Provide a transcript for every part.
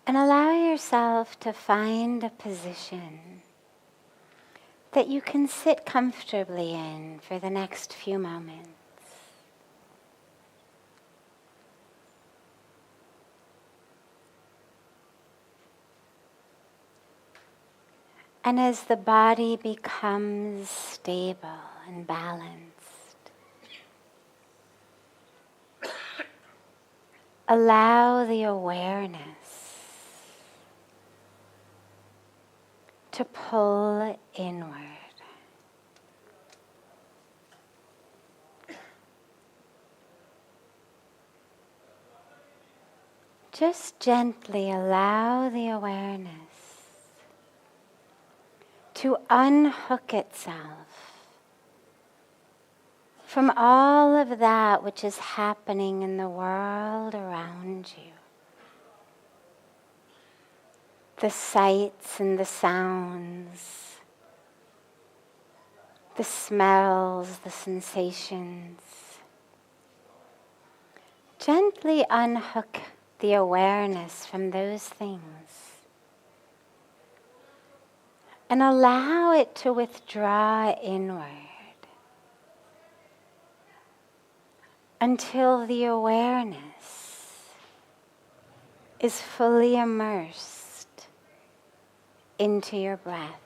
And allow yourself to find a position that you can sit comfortably in for the next few moments. And as the body becomes stable and balanced, allow the awareness to pull inward. Just gently allow the awareness to unhook itself from all of that which is happening in the world around you. The sights and the sounds, the smells, the sensations. Gently unhook the awareness from those things and allow it to withdraw inward until the awareness is fully immersed into your breath.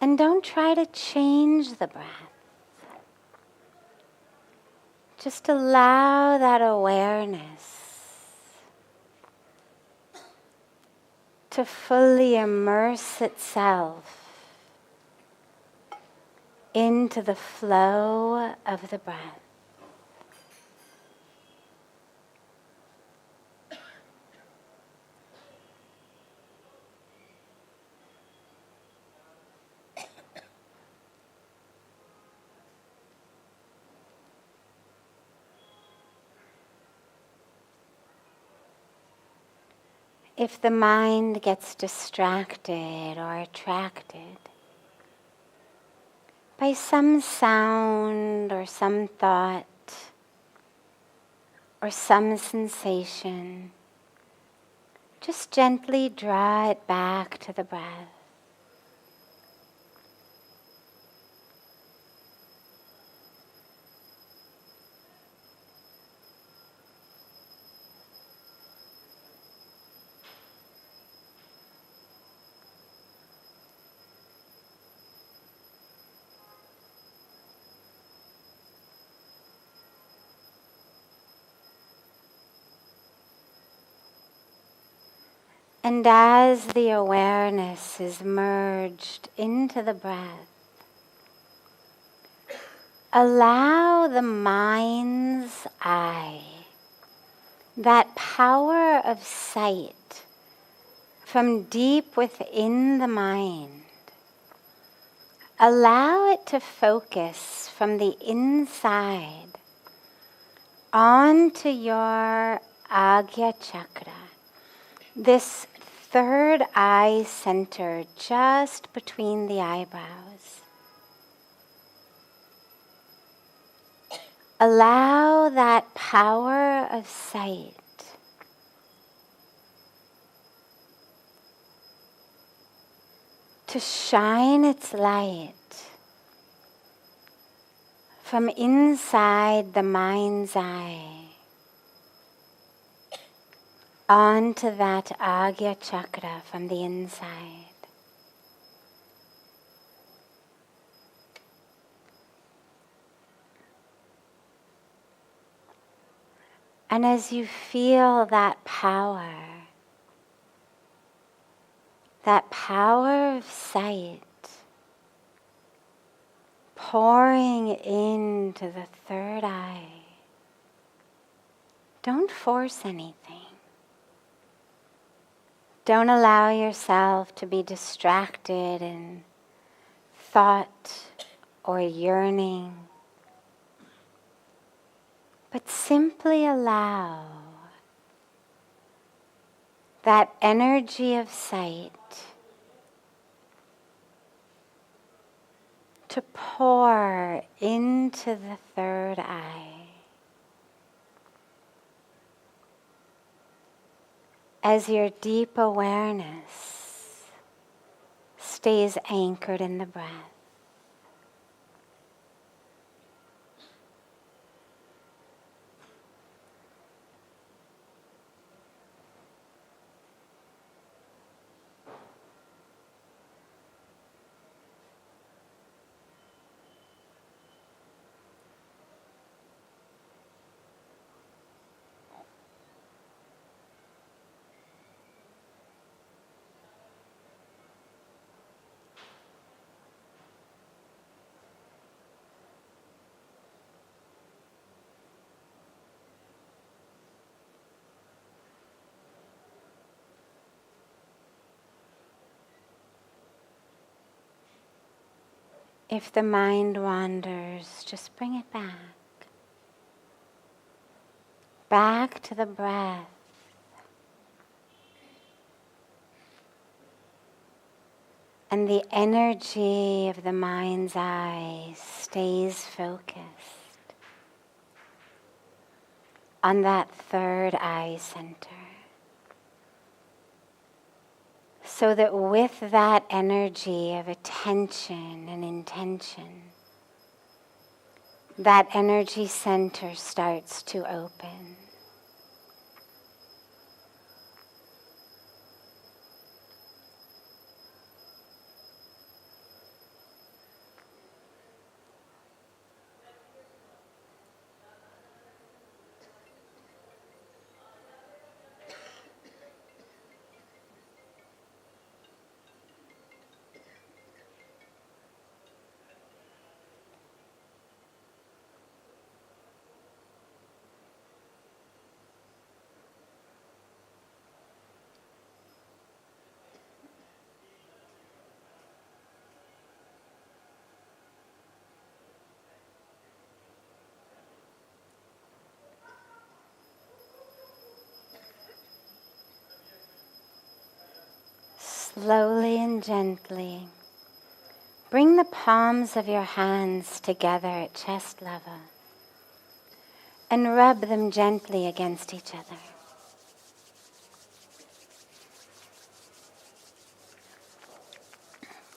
And don't try to change the breath. Just allow that awareness to fully immerse itself into the flow of the breath. If the mind gets distracted or attracted by some sound or some thought or some sensation, just gently draw it back to the breath. And as the awareness is merged into the breath, allow the mind's eye, that power of sight from deep within the mind, allow it to focus from the inside onto your Agya Chakra, this third eye center just between the eyebrows. Allow that power of sight to shine its light from inside the mind's eye onto that Agya Chakra from the inside. And as you feel that power of sight pouring into the third eye, don't force anything. Don't allow yourself to be distracted in thought or yearning, but simply allow that energy of sight to pour into the third eye. as your deep awareness stays anchored in the breath. If the mind wanders, just bring it back. Back to the breath. And the energy of the mind's eye stays focused on that third eye center. So that with that energy of attention and intention, that energy center starts to open. Slowly and gently, bring the palms of your hands together at chest level and rub them gently against each other.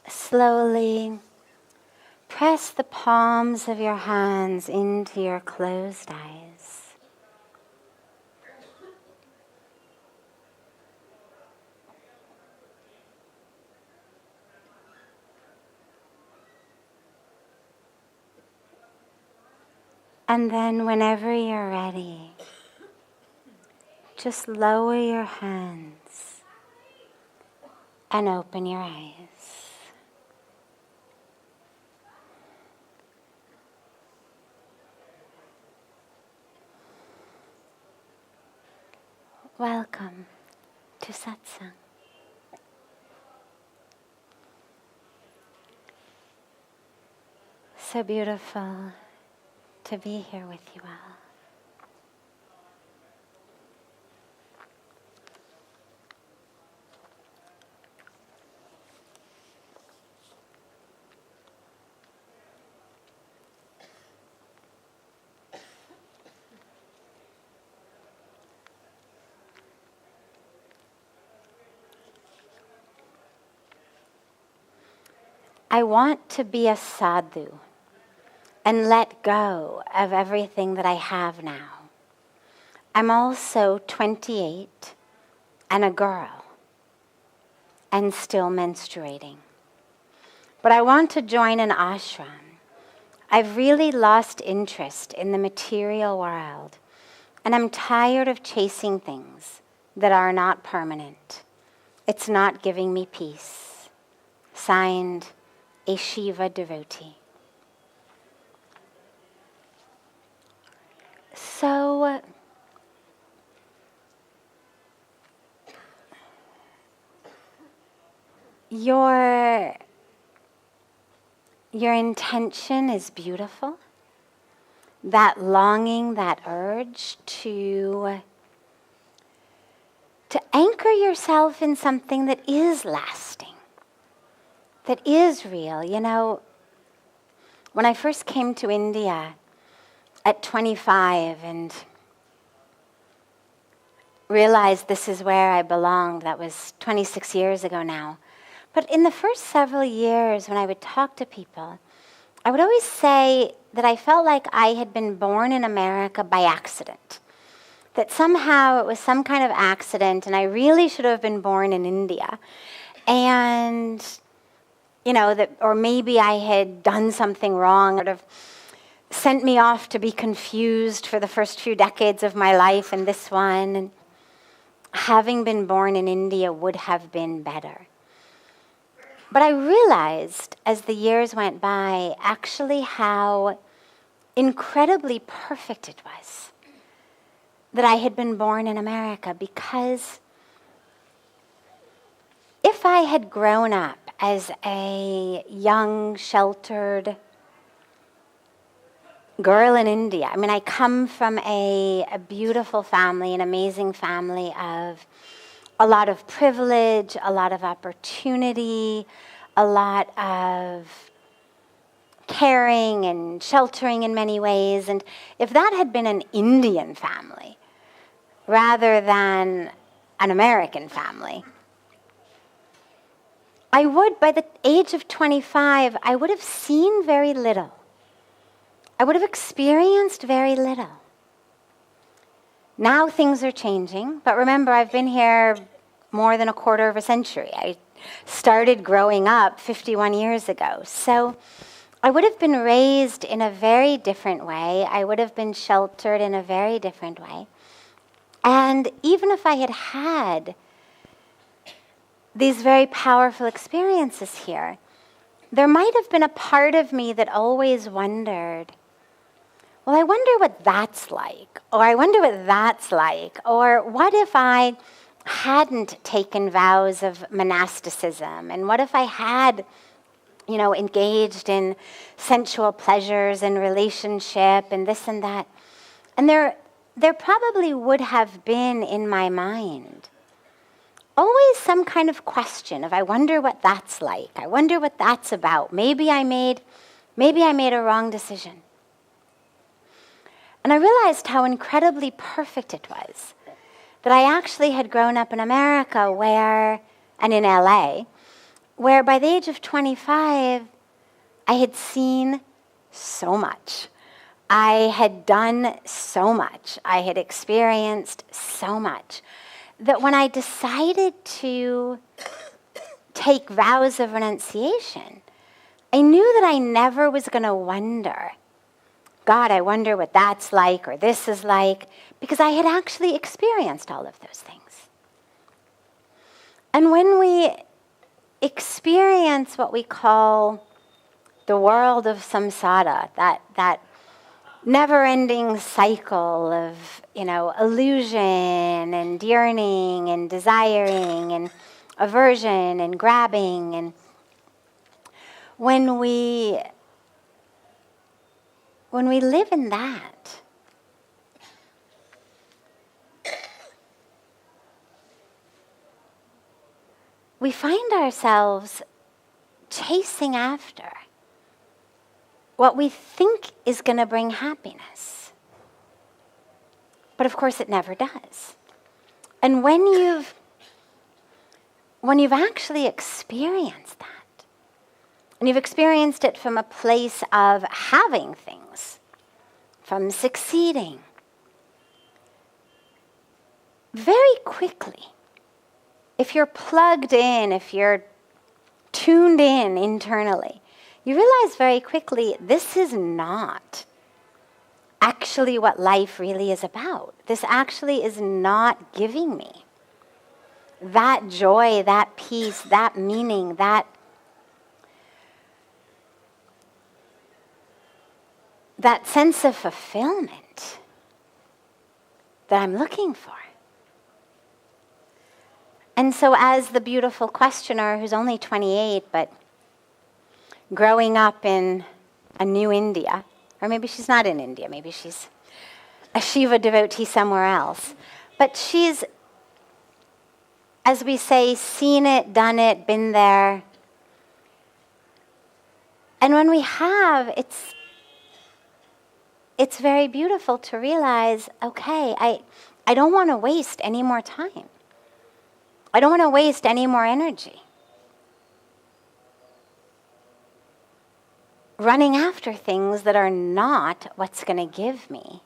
Slowly press the palms of your hands into your closed eyes. And then whenever you're ready, just lower your hands and open your eyes. Welcome to Satsang. So beautiful to be here with you all. I want to be a sadhu and let go of everything that I have now. I'm also 28 and a girl and still menstruating. But I want to join an ashram. I've really lost interest in the material world, and I'm tired of chasing things that are not permanent. It's not giving me peace. Signed, a Shiva devotee. So, your intention is beautiful. That longing, that urge to anchor yourself in something that is lasting, that is real. You know, when I first came to India at 25 and realized this is where I belonged. That was 26 years ago now. But in the first several years when I would talk to people, I would always say that I felt like I had been born in America by accident. That somehow it was some kind of accident and I really should have been born in India. And, or maybe I had done something wrong, sort of sent me off to be confused for the first few decades of my life in this one. And having been born in India would have been better. But I realized as the years went by actually how incredibly perfect it was that I had been born in America, because if I had grown up as a young, sheltered girl in India, I come from a beautiful family, an amazing family of a lot of privilege, a lot of opportunity, a lot of caring and sheltering in many ways. And if that had been an Indian family rather than an American family, I would, by the age of 25, I would have seen very little. I would have experienced very little. Now things are changing, but remember, I've been here more than a quarter of a century. I started growing up 51 years ago. So I would have been raised in a very different way. I would have been sheltered in a very different way. And even if I had had these very powerful experiences here, there might have been a part of me that always wondered, well, I wonder what that's like, or I wonder what that's like, or what if I hadn't taken vows of monasticism, and what if I had, engaged in sensual pleasures and relationship and this and that. And there probably would have been in my mind always some kind of question of, I wonder what that's like, I wonder what that's about, maybe I made a wrong decision. And I realized how incredibly perfect it was that I actually had grown up in America and in LA, where by the age of 25, I had seen so much. I had done so much. I had experienced so much that when I decided to take vows of renunciation, I knew that I never was going to wonder, God, I wonder what that's like, or this is like, because I had actually experienced all of those things. And when we experience what we call the world of samsara, that never-ending cycle of, illusion and yearning and desiring and aversion and grabbing, and when we live in that, we find ourselves chasing after what we think is going to bring happiness. But of course it never does. And when you've actually experienced that, and you've experienced it from a place of having things, from succeeding, very quickly, if you're plugged in, if you're tuned in internally, you realize very quickly this is not actually what life really is about. This actually is not giving me that joy, that peace, that meaning, that sense of fulfillment that I'm looking for. And so as the beautiful questioner, who's only 28, but growing up in a new India, or maybe she's not in India, maybe she's a Shiva devotee somewhere else, but she's, as we say, seen it, done it, been there. And when we have, it's very beautiful to realize, okay, I I don't want to waste any more time. I don't want to waste any more energy running after things that are not what's going to give me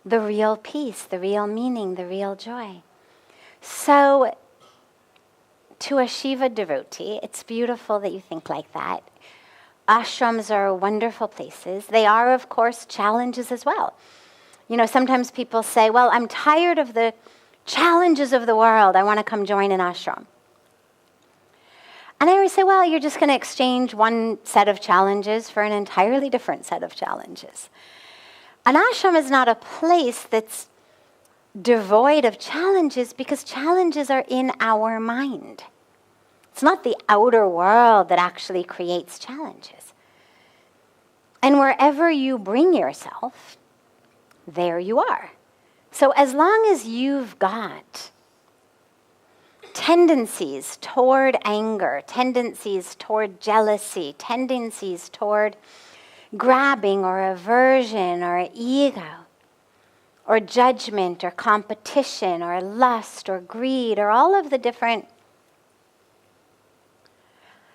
the real peace, the real meaning, the real joy. So, to a Shiva devotee, it's beautiful that you think like that. Ashrams are wonderful places. They are, of course, challenges as well. You know, sometimes people say, well, I'm tired of the challenges of the world. I want to come join an ashram. And I always say, well, you're just going to exchange one set of challenges for an entirely different set of challenges. An ashram is not a place that's devoid of challenges because challenges are in our mind. It's not the outer world that actually creates challenges. And wherever you bring yourself, there you are. So as long as you've got tendencies toward anger, tendencies toward jealousy, tendencies toward grabbing or aversion or ego or judgment or competition or lust or greed or all of the different,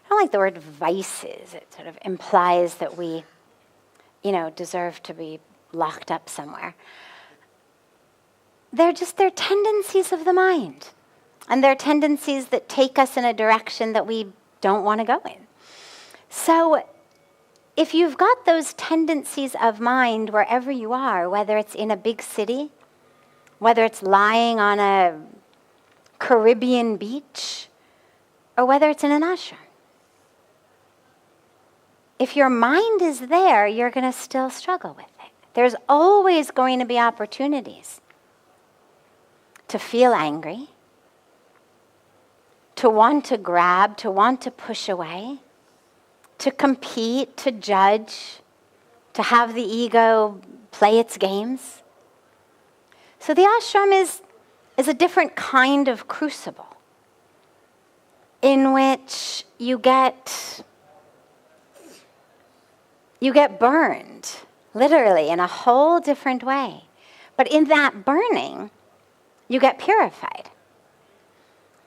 I don't like the word vices. It sort of implies that we, deserve to be locked up somewhere. They're tendencies of the mind. And they're tendencies that take us in a direction that we don't want to go in. So if you've got those tendencies of mind wherever you are, whether it's in a big city, whether it's lying on a Caribbean beach, or whether it's in an ashram, if your mind is there, you're going to still struggle with it. There's always going to be opportunities to feel angry, to want to grab, to want to push away, to compete, to judge, to have the ego play its games. So the ashram is a different kind of crucible in which you get burned, literally, in a whole different way. But in that burning, you get purified.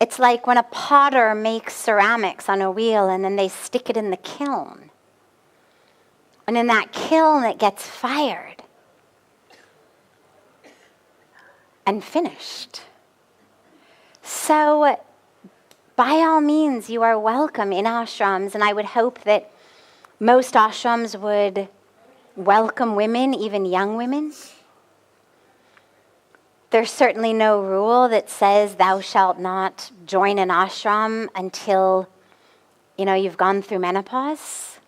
It's like when a potter makes ceramics on a wheel and then they stick it in the kiln. And in that kiln it gets fired and finished. So by all means you are welcome in ashrams, and I would hope that most ashrams would welcome women, even young women. There's certainly no rule that says thou shalt not join an ashram until, you've gone through menopause.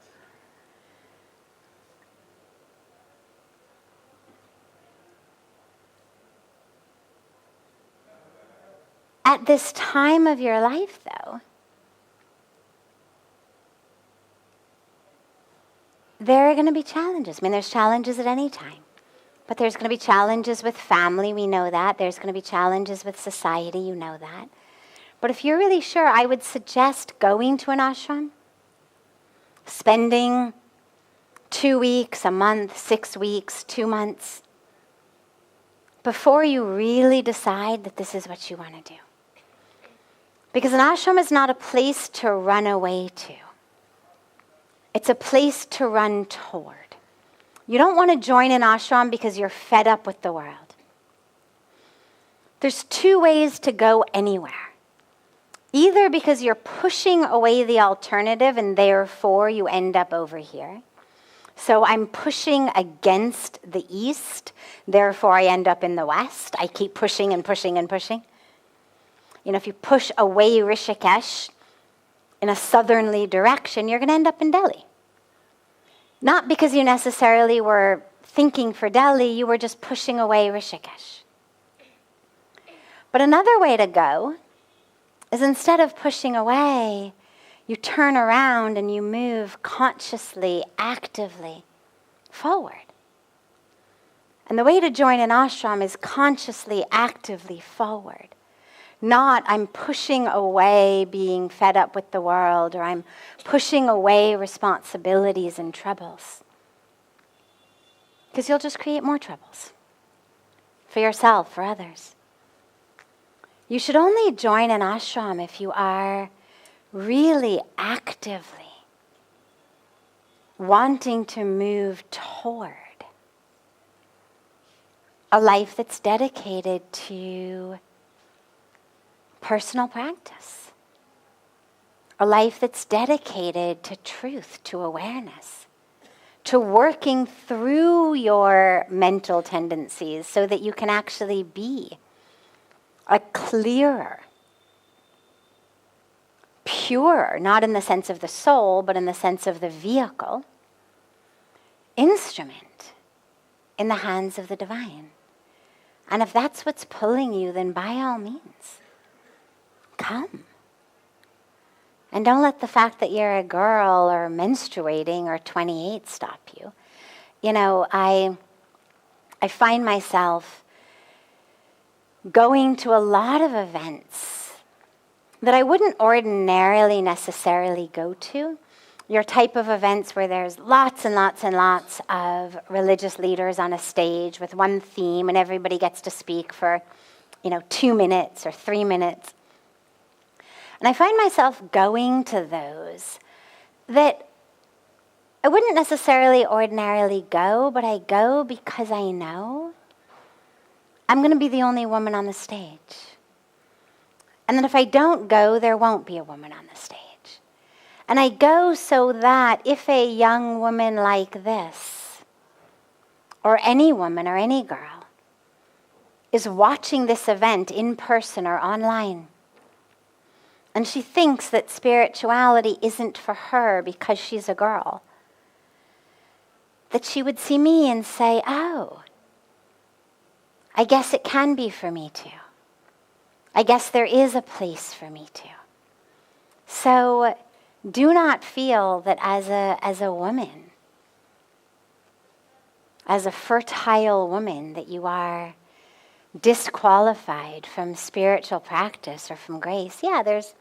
At this time of your life, though, there are going to be challenges. There's challenges at any time. But there's going to be challenges with family, we know that. There's going to be challenges with society, you know that. But if you're really sure, I would suggest going to an ashram, spending 2 weeks, a month, 6 weeks, 2 months, before you really decide that this is what you want to do. Because an ashram is not a place to run away to. It's a place to run toward. You don't want to join an ashram because you're fed up with the world. There's 2 ways to go anywhere. Either because you're pushing away the alternative and therefore you end up over here. So I'm pushing against the east, therefore I end up in the west. I keep pushing and pushing and pushing. If you push away Rishikesh in a southerly direction, you're going to end up in Delhi. Not because you necessarily were thinking for Delhi, you were just pushing away Rishikesh. But another way to go is instead of pushing away, you turn around and you move consciously, actively forward. And the way to join an ashram is consciously, actively forward. Not, I'm pushing away being fed up with the world, or I'm pushing away responsibilities and troubles. Because you'll just create more troubles. for yourself, for others. You should only join an ashram if you are really actively wanting to move toward a life that's dedicated to personal practice, a life that's dedicated to truth, to awareness, to working through your mental tendencies so that you can actually be a clearer, purer, not in the sense of the soul, but in the sense of the vehicle, instrument in the hands of the divine. And if that's what's pulling you, then by all means, come. And don't let the fact that you're a girl or menstruating or 28 stop you. You know, I find myself going to a lot of events that I wouldn't ordinarily necessarily go to. Your type of events where there's lots and lots and lots of religious leaders on a stage with one theme and everybody gets to speak for, 2 minutes or 3 minutes. And I find myself going to those that I wouldn't necessarily ordinarily go, but I go because I know I'm going to be the only woman on the stage. And then if I don't go, there won't be a woman on the stage. And I go so that if a young woman like this, or any woman or any girl, is watching this event in person or online, and she thinks that spirituality isn't for her because she's a girl, that she would see me and say, oh, I guess it can be for me too. I guess there is a place for me too. So do not feel that as a woman, as a fertile woman, that you are disqualified from spiritual practice or from grace. Yeah, there's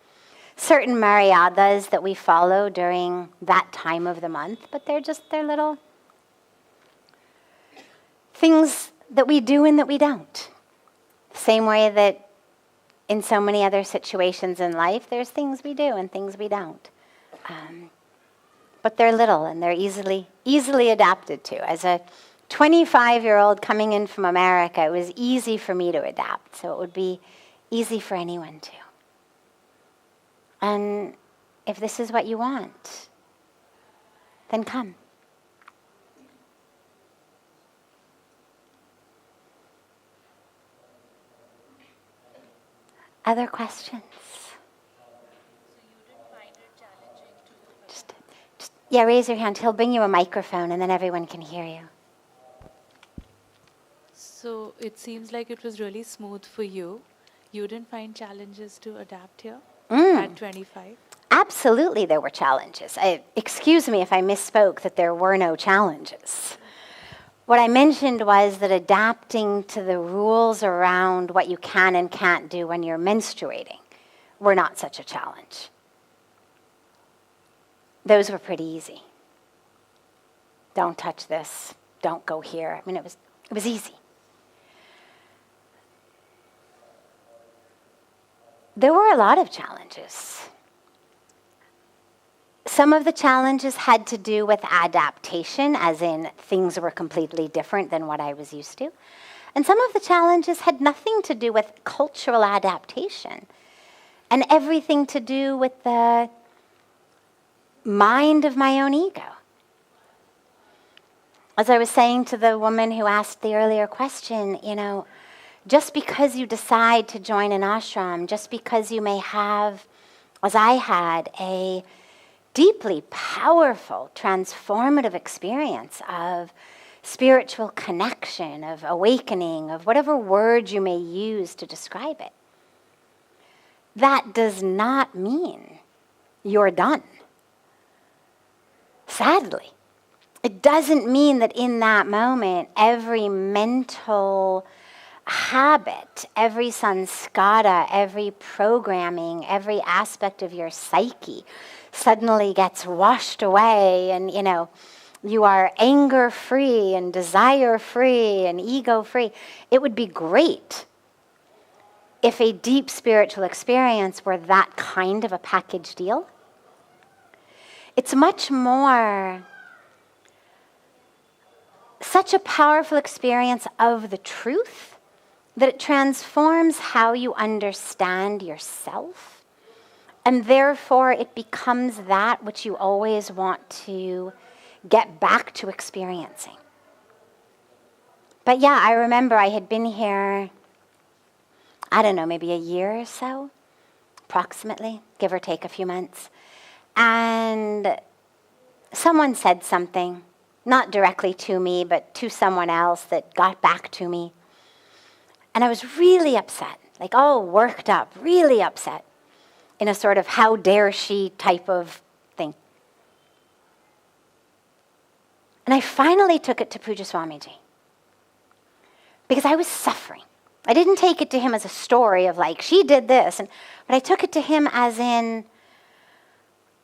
certain maryadas that we follow during that time of the month, but they're little things that we do and that we don't. Same way that in so many other situations in life, there's things we do and things we don't. But they're little and they're easily adapted to. As a 25-year-old coming in from America, it was easy for me to adapt, so it would be easy for anyone to. And if this is what you want, then come. Other questions? Yeah, raise your hand. He'll bring you a microphone and then everyone can hear you. So it seems like it was really smooth for you. You didn't find challenges to adapt here at 25? Absolutely there were challenges. Excuse me if I misspoke that there were no challenges. What I mentioned was that adapting to the rules around what you can and can't do when you're menstruating were not such a challenge. Those were pretty easy. Don't touch this. Don't go here. I mean, it was easy. There were a lot of challenges. Some of the challenges had to do with adaptation, as in things were completely different than what I was used to. And some of the challenges had nothing to do with cultural adaptation and everything to do with the mind of my own ego. As I was saying to the woman who asked the earlier question, just because you decide to join an ashram, just because you may have, as I had, a deeply powerful, transformative experience of spiritual connection, of awakening, of whatever word you may use to describe it, that does not mean you're done. Sadly, it doesn't mean that in that moment, every mental habit, every sanskara, every programming, every aspect of your psyche suddenly gets washed away and, you are anger-free and desire-free and ego-free. It would be great if a deep spiritual experience were that kind of a package deal. It's much more such a powerful experience of the truth that it transforms how you understand yourself, and therefore it becomes that which you always want to get back to experiencing. But yeah, I remember I had been here, I don't know, maybe a year or so, approximately, give or take a few months. And someone said something, not directly to me, but to someone else that got back to me. And I was really upset, like all worked up, really upset, in a sort of how dare she type of thing. And I finally took it to Pujya Swamiji, because I was suffering. I didn't take it to him as a story of like, she did this, but I took it to him as in,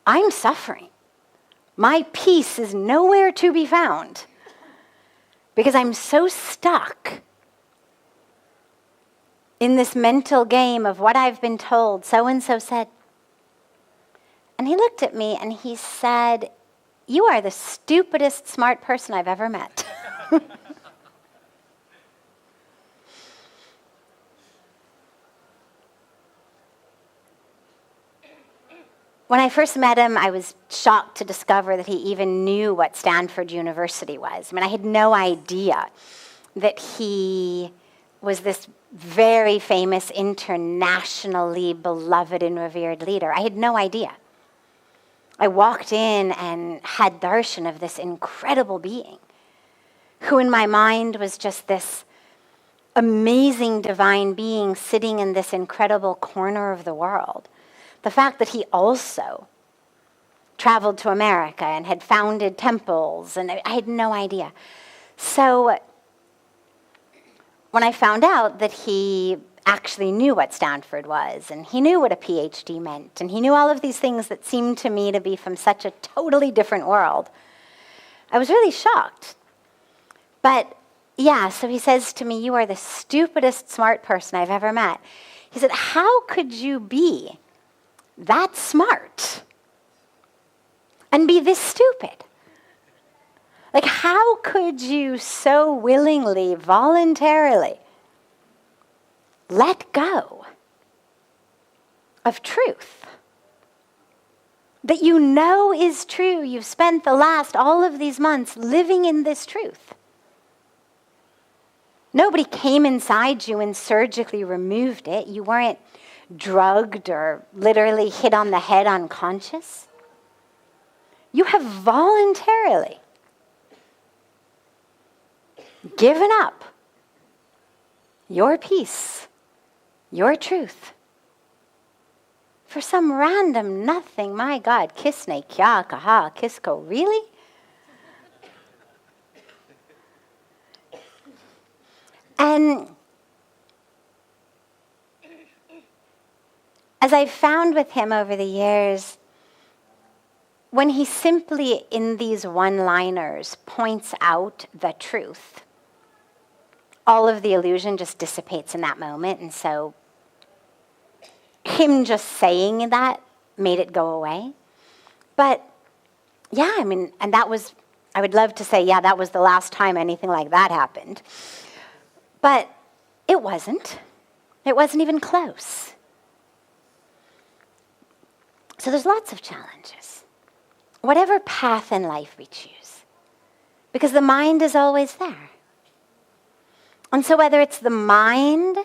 I'm suffering. My peace is nowhere to be found because I'm so stuck in this mental game of what I've been told, so-and-so said. And he looked at me and he said, you are the stupidest smart person I've ever met. When I first met him, I was shocked to discover that he even knew what Stanford University was. I mean, I had no idea that he was this very famous, internationally beloved and revered leader. I had no idea. I walked in and had darshan of this incredible being who in my mind was just this amazing divine being sitting in this incredible corner of the world. The fact that he also traveled to America and had founded temples, and I had no idea. So when I found out that he actually knew what Stanford was, and he knew what a PhD meant, and he knew all of these things that seemed to me to be from such a totally different world, I was really shocked. But yeah, so he says to me, you are the stupidest smart person I've ever met. He said, how could you be that smart and be this stupid? Like, how could you so willingly, voluntarily let go of truth that you know is true? You've spent the last all of these months living in this truth. Nobody came inside you and surgically removed it. You weren't drugged or literally hit on the head unconscious. You have voluntarily given up your peace, your truth, for some random nothing. My God, kisne kya kaha kisko, really? And as I've found with him over the years, when he simply in these one-liners points out the truth, all of the illusion just dissipates in that moment. And so him just saying that made it go away. But yeah, I mean, and that was, I would love to say, yeah, that was the last time anything like that happened. But it wasn't. It wasn't even close. So there's lots of challenges, whatever path in life we choose, because the mind is always there. And so whether it's the mind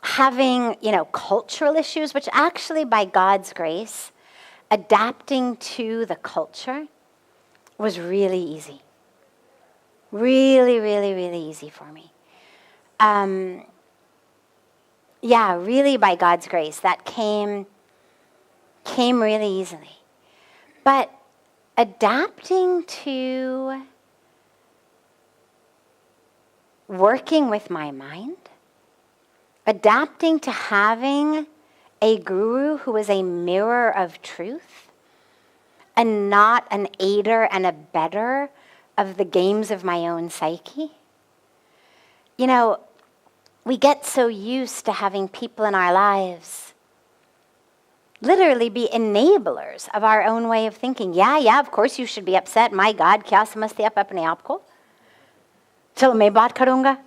having, cultural issues, which actually by God's grace, adapting to the culture was really easy. Really, really, really easy for me. Really by God's grace, that came really easily. But adapting to working with my mind, adapting to having a guru who is a mirror of truth, and not an aider and abetter of the games of my own psyche? You know, we get so used to having people in our lives literally be enablers of our own way of thinking. Yeah, of course you should be upset. My God, kya samasya hai apne aap ko? Chalo main baat karunga.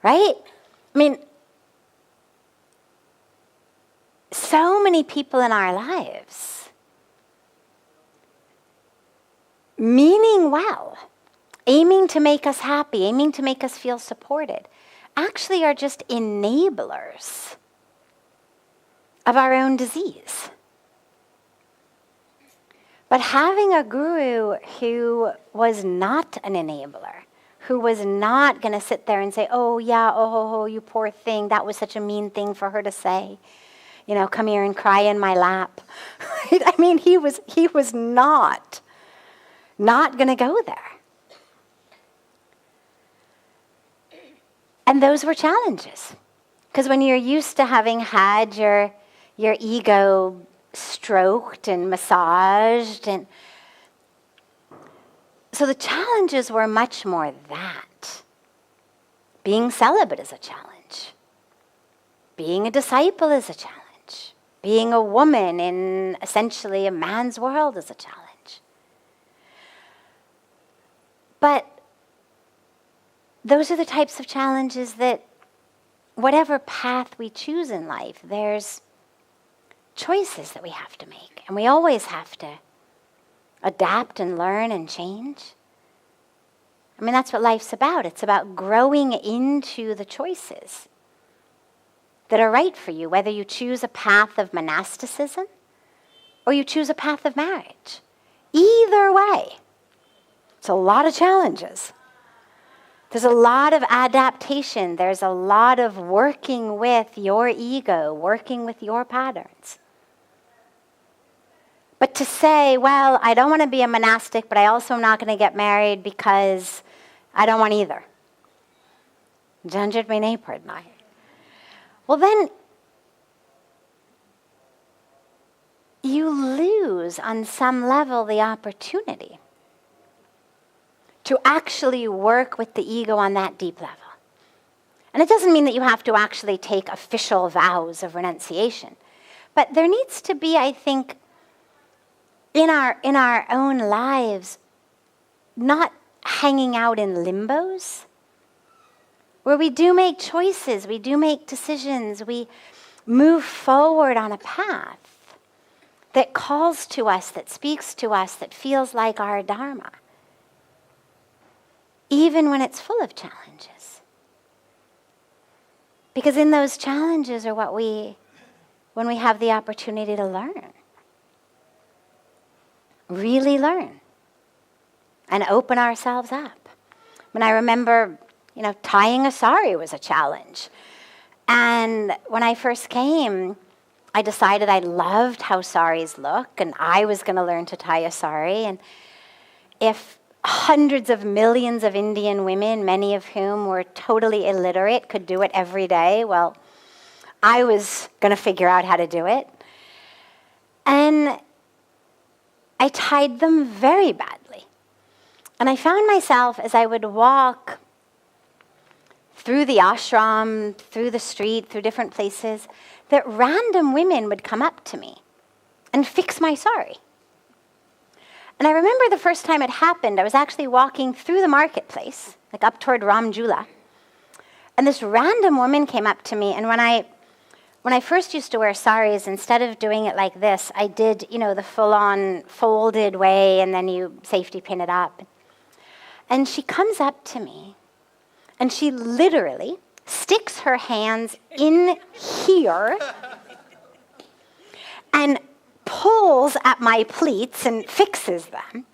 Right? I mean, so many people in our lives, meaning well, aiming to make us happy, aiming to make us feel supported, actually are just enablers of our own disease. But having a guru who was not an enabler, who was not going to sit there and say, oh yeah, oh, you poor thing, that was such a mean thing for her to say. You know, come here and cry in my lap. Right? I mean, he was not going to go there. And those were challenges. Because when you're used to having had your ego stroked and massaged, and so the challenges were much more that. Being celibate is a challenge. Being a disciple is a challenge. Being a woman in essentially a man's world is a challenge. But those are the types of challenges that whatever path we choose in life, there's choices that we have to make. And we always have to adapt and learn and change. I mean, that's what life's about. It's about growing into the choices that are right for you, whether you choose a path of monasticism or you choose a path of marriage. Either way, it's a lot of challenges. There's a lot of adaptation. There's a lot of working with your ego, working with your patterns. But to say, well, I don't want to be a monastic, but I also am not going to get married because I don't want either. Janjit mein nahi padna hai. Well, then you lose on some level the opportunity to actually work with the ego on that deep level. And it doesn't mean that you have to actually take official vows of renunciation. But there needs to be, I think, in our own lives, not hanging out in limbos, where we do make choices, we do make decisions, we move forward on a path that calls to us, that speaks to us, that feels like our dharma, even when it's full of challenges. Because in those challenges are when we have the opportunity to learn. Really learn. And open ourselves up. When I remember, tying a sari was a challenge. And when I first came, I decided I loved how saris look, and I was going to learn to tie a sari. And if hundreds of millions of Indian women, many of whom were totally illiterate, could do it every day, well, I was going to figure out how to do it. And I tied them very badly. And I found myself, as I would walk through the ashram, through the street, through different places, that random women would come up to me and fix my sari. And I remember the first time it happened, I was actually walking through the marketplace, like up toward Ramjula. And this random woman came up to me, and when I first used to wear saris, instead of doing it like this, I did, the full-on folded way, and then you safety pin it up. And she comes up to me, and she literally sticks her hands in here and pulls at my pleats and fixes them,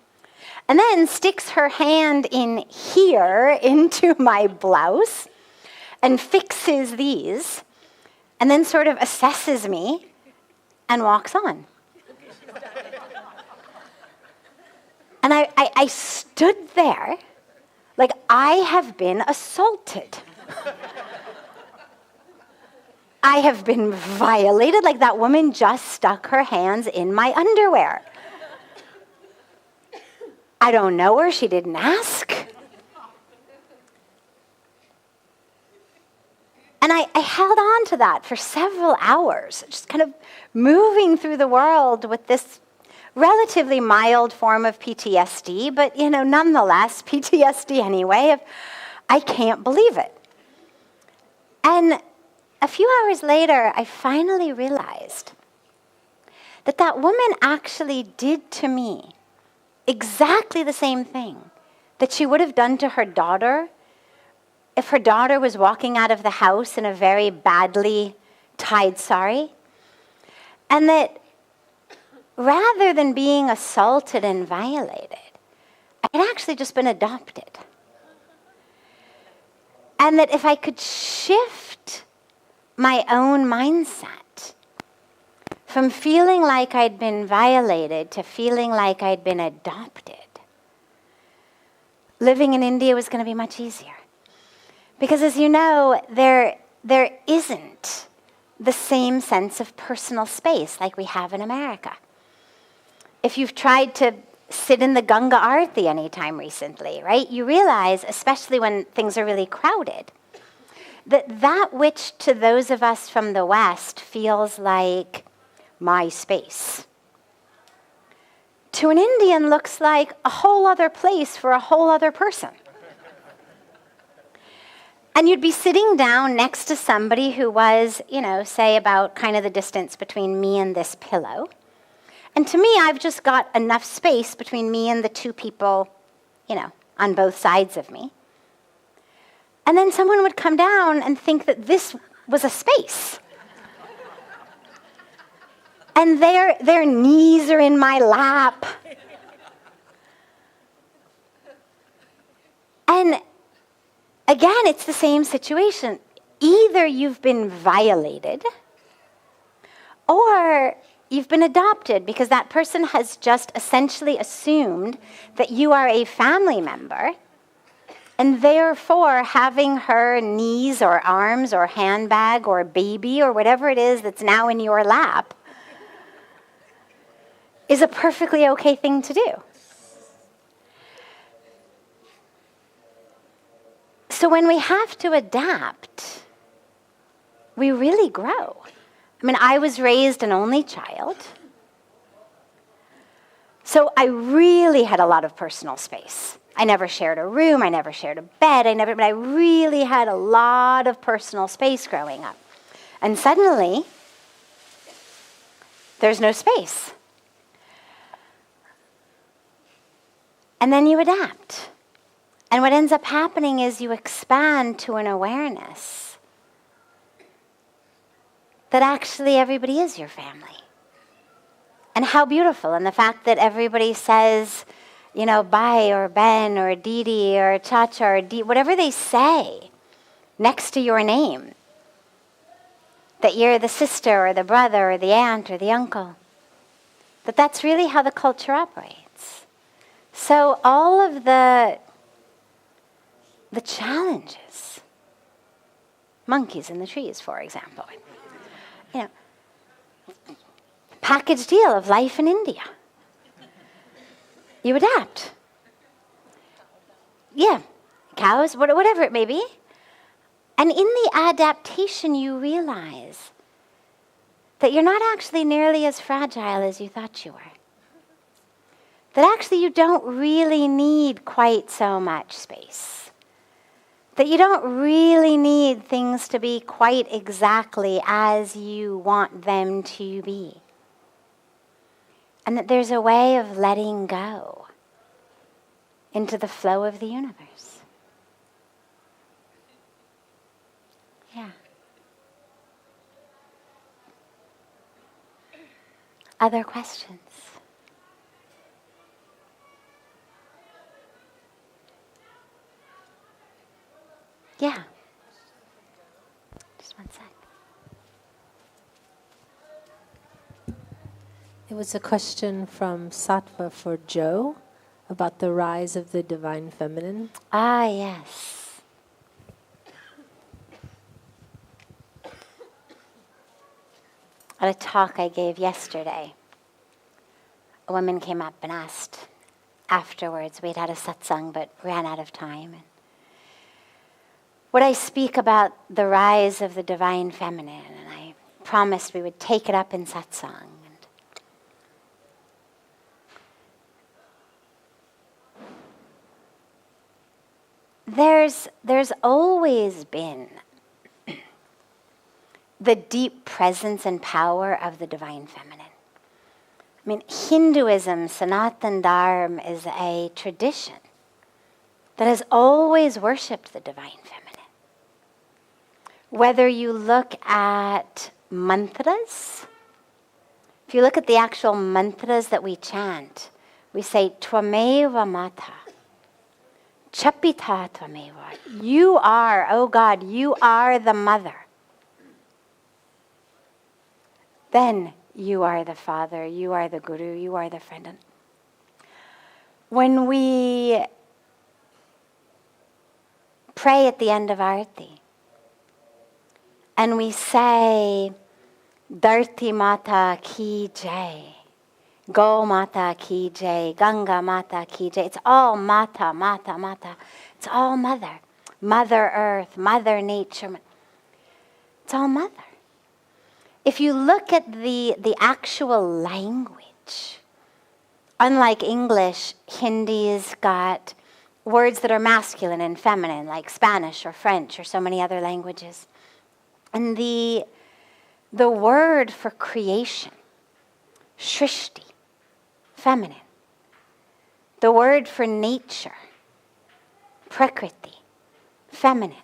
and then sticks her hand in here into my blouse and fixes these, and then sort of assesses me and walks on. And I stood there like I have been assaulted. I have been violated, like that woman just stuck her hands in my underwear. I don't know her. She didn't ask. And I held on to that for several hours, just kind of moving through the world with this relatively mild form of PTSD, but, nonetheless, PTSD anyway, of I can't believe it. And a few hours later, I finally realized that woman actually did to me exactly the same thing that she would have done to her daughter if her daughter was walking out of the house in a very badly tied sari. And that rather than being assaulted and violated, I had actually just been adopted. And that if I could shift my own mindset from feeling like I'd been violated to feeling like I'd been adopted, living in India was going to be much easier. Because as you know, there isn't the same sense of personal space like we have in America. If you've tried to sit in the Ganga Aarti anytime recently, right, you realize, especially when things are really crowded, that which to those of us from the West feels like my space, to an Indian looks like a whole other place for a whole other person. And you'd be sitting down next to somebody who was, say about kind of the distance between me and this pillow. And to me, I've just got enough space between me and the two people, on both sides of me. And then someone would come down and think that this was a space. And their knees are in my lap. And again, it's the same situation. Either you've been violated or you've been adopted because that person has just essentially assumed that you are a family member, and therefore having her knees or arms or handbag or baby or whatever it is that's now in your lap is a perfectly okay thing to do. So when we have to adapt, we really grow. I mean, I was raised an only child, so I really had a lot of personal space. I never shared a room, I never shared a bed, but I really had a lot of personal space growing up. And suddenly, there's no space. And then you adapt. And what ends up happening is you expand to an awareness that actually everybody is your family. And how beautiful. And the fact that everybody says, bye or Ben or Didi or Chacha or Dee, whatever they say next to your name, that you're the sister or the brother or the aunt or the uncle, that's really how the culture operates. So all of the challenges, monkeys in the trees, for example, package deal of life in India. You adapt. Yeah, cows, whatever it may be. And in the adaptation, you realize that you're not actually nearly as fragile as you thought you were. That actually you don't really need quite so much space. That you don't really need things to be quite exactly as you want them to be. And that there's a way of letting go into the flow of the universe. Yeah. Other questions? Yeah. Just one sec. It was a question from Sattva for Joe about the rise of the Divine Feminine. Ah, yes. At a talk I gave yesterday, a woman came up and asked, afterwards. We'd had a satsang but ran out of time. And would I speak about the rise of the divine feminine, and I promised we would take it up in satsang. There's always been the deep presence and power of the divine feminine. I mean, Hinduism, Sanatan Dharma, is a tradition that has always worshipped the divine feminine. Whether you look at mantras, if you look at the actual mantras that we chant, we say, Tvameva Mata, Chapita Tvameva. You are, oh God, you are the mother. Then you are the father, you are the guru, you are the friend. When we pray at the end of Arti, and we say, Dharti Mata Ki Jai, Go Mata Ki Jai, Ganga Mata Ki Jai. It's all Mata, Mata, Mata. It's all Mother. Mother Earth, Mother Nature. It's all Mother. If you look at the actual language, unlike English, Hindi's got words that are masculine and feminine, like Spanish or French or so many other languages. And the word for creation, Shrishti, feminine. The word for nature, Prakriti, feminine.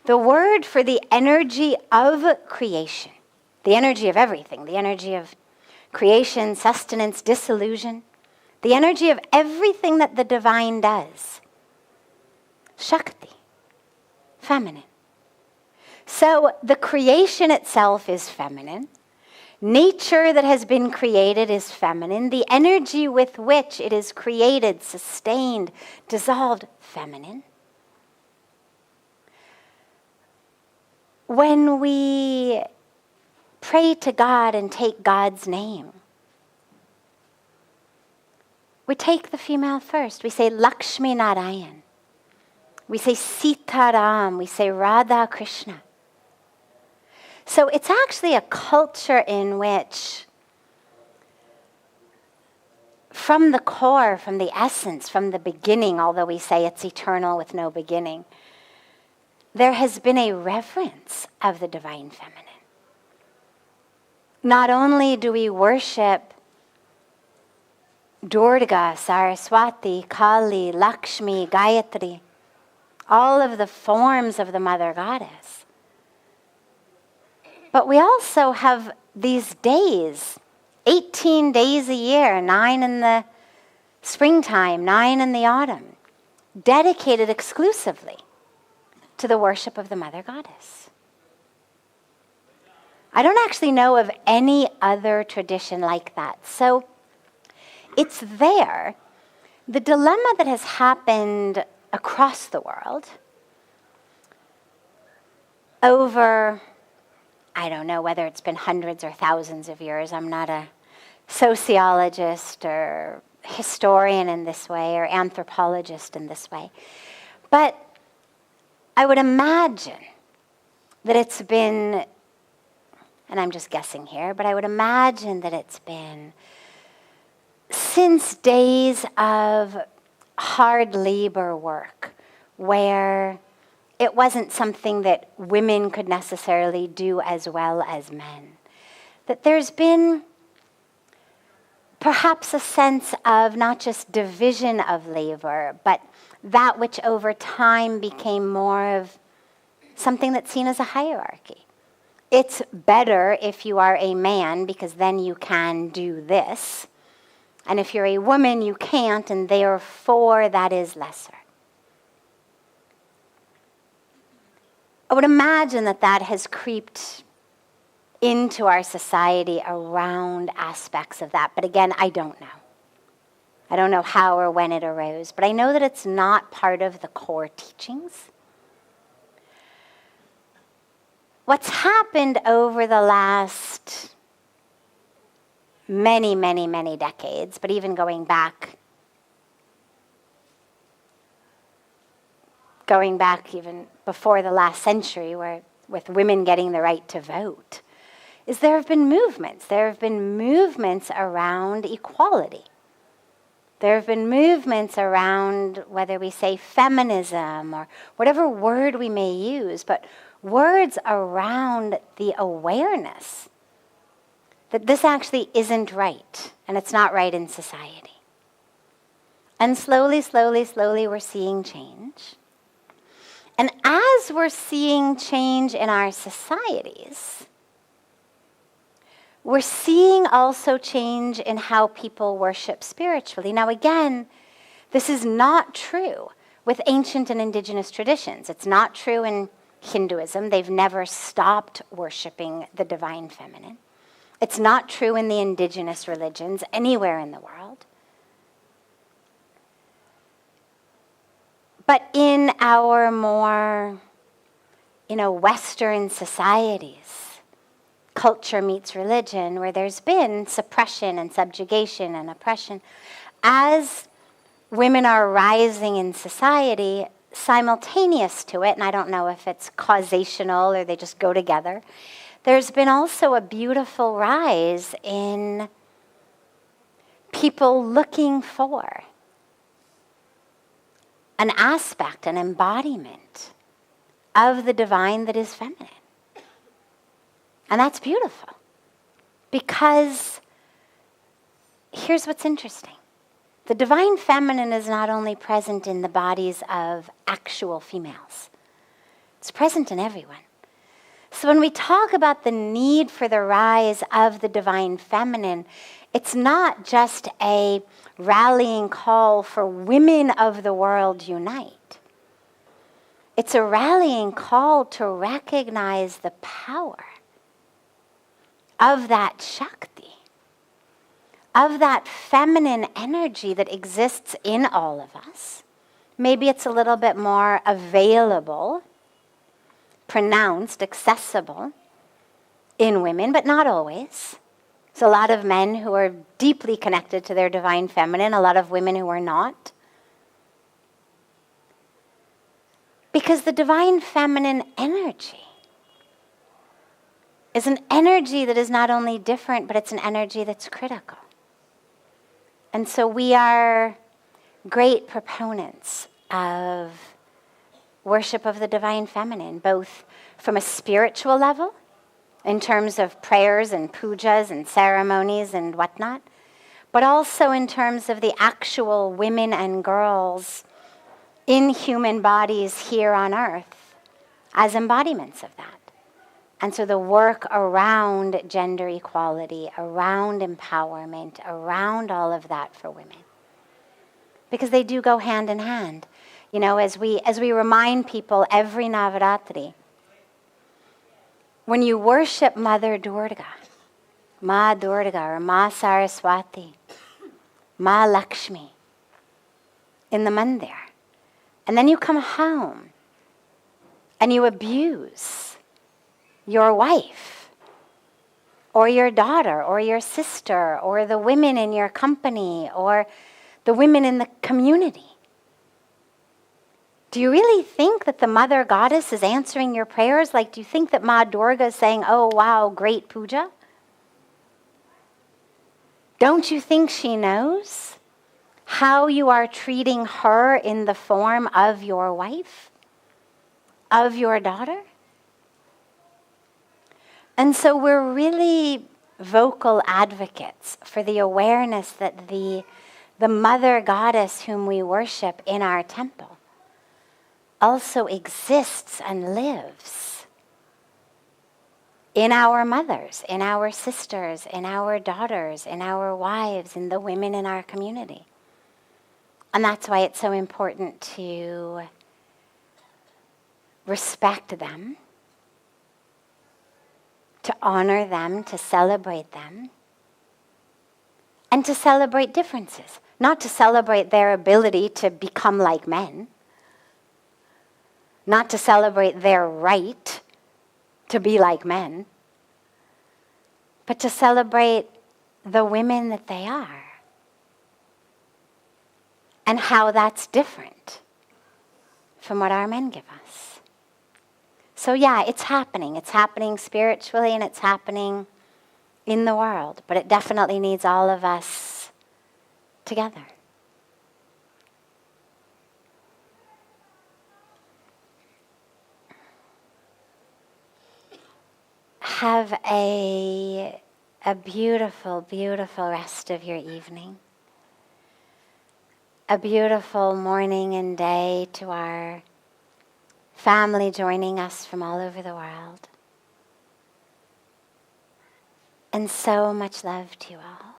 The word for the energy of creation, the energy of everything, the energy of creation, sustenance, dissolution, the energy of everything that the divine does, Shakti, feminine. So the creation itself is feminine. Nature that has been created is feminine. The energy with which it is created, sustained, dissolved, feminine. When we pray to God and take God's name, we take the female first. We say Lakshmi Narayan. We say Sita Ram. We say Radha Krishna. So it's actually a culture in which, from the core, from the essence, from the beginning, although we say it's eternal with no beginning, there has been a reverence of the divine feminine. Not only do we worship Durga, Saraswati, Kali, Lakshmi, Gayatri, all of the forms of the Mother Goddess, but we also have these days, 18 days a year, 9 in the springtime, 9 in the autumn, dedicated exclusively to the worship of the Mother Goddess. I don't actually know of any other tradition like that. So it's there. The dilemma that has happened across the world over, I don't know whether it's been hundreds or thousands of years. I'm not a sociologist or historian in this way or anthropologist in this way. But I would imagine that it's been, and I'm just guessing here, but I would imagine that it's been since days of hard labor work where it wasn't something that women could necessarily do as well as men. That there's been perhaps a sense of not just division of labor, but that which over time became more of something that's seen as a hierarchy. It's better if you are a man because then you can do this. And if you're a woman, you can't, and therefore that is lesser. I would imagine that that has creeped into our society around aspects of that. But again, I don't know. I don't know how or when it arose, but I know that it's not part of the core teachings. What's happened over the last many, many, many decades, but even going back going back even before the last century, where with women getting the right to vote, is there have been movements. There have been movements around equality. There have been movements around, whether we say feminism or whatever word we may use, but words around the awareness that this actually isn't right, and it's not right in society. And slowly, slowly, slowly we're seeing change. And as we're seeing change in our societies, we're seeing also change in how people worship spiritually. Now again, this is not true with ancient and indigenous traditions. It's not true in Hinduism. They've never stopped worshiping the divine feminine. It's not true in the indigenous religions anywhere in the world. But in our more, Western societies, culture meets religion, where there's been suppression and subjugation and oppression, as women are rising in society, simultaneous to it, and I don't know if it's causational or they just go together, there's been also a beautiful rise in people looking for an aspect, an embodiment of the divine that is feminine. And that's beautiful. Because here's what's interesting. The divine feminine is not only present in the bodies of actual females. It's present in everyone. So when we talk about the need for the rise of the divine feminine, it's not just a rallying call for women of the world unite. It's a rallying call to recognize the power of that Shakti, of that feminine energy that exists in all of us. Maybe it's a little bit more available, pronounced, accessible in women, but not always. There's a lot of men who are deeply connected to their divine feminine, a lot of women who are not. Because the divine feminine energy is an energy that is not only different, but it's an energy that's critical. And so we are great proponents of worship of the divine feminine, both from a spiritual level, in terms of prayers and pujas and ceremonies and whatnot, but also in terms of the actual women and girls in human bodies here on earth as embodiments of that. And so the work around gender equality, around empowerment, around all of that for women. Because they do go hand in hand. As we remind people every Navaratri, when you worship Mother Durga, Ma Durga or Ma Saraswati, Ma Lakshmi in the mandir, and then you come home and you abuse your wife or your daughter or your sister or the women in your company or the women in the community, do you really think that the Mother Goddess is answering your prayers? Like, do you think that Ma Durga is saying, oh, wow, great puja? Don't you think she knows how you are treating her in the form of your wife, of your daughter? And so we're really vocal advocates for the awareness that the Mother Goddess whom we worship in our temple also exists and lives in our mothers, in our sisters, in our daughters, in our wives, in the women in our community. And that's why it's so important to respect them, to honor them, to celebrate them, and to celebrate differences. Not to celebrate their ability to become like men, not to celebrate their right to be like men, but to celebrate the women that they are and how that's different from what our men give us. So yeah, it's happening. It's happening spiritually and it's happening in the world. But it definitely needs all of us together. Have a beautiful, beautiful rest of your evening. A beautiful morning and day to our family joining us from all over the world. And so much love to you all.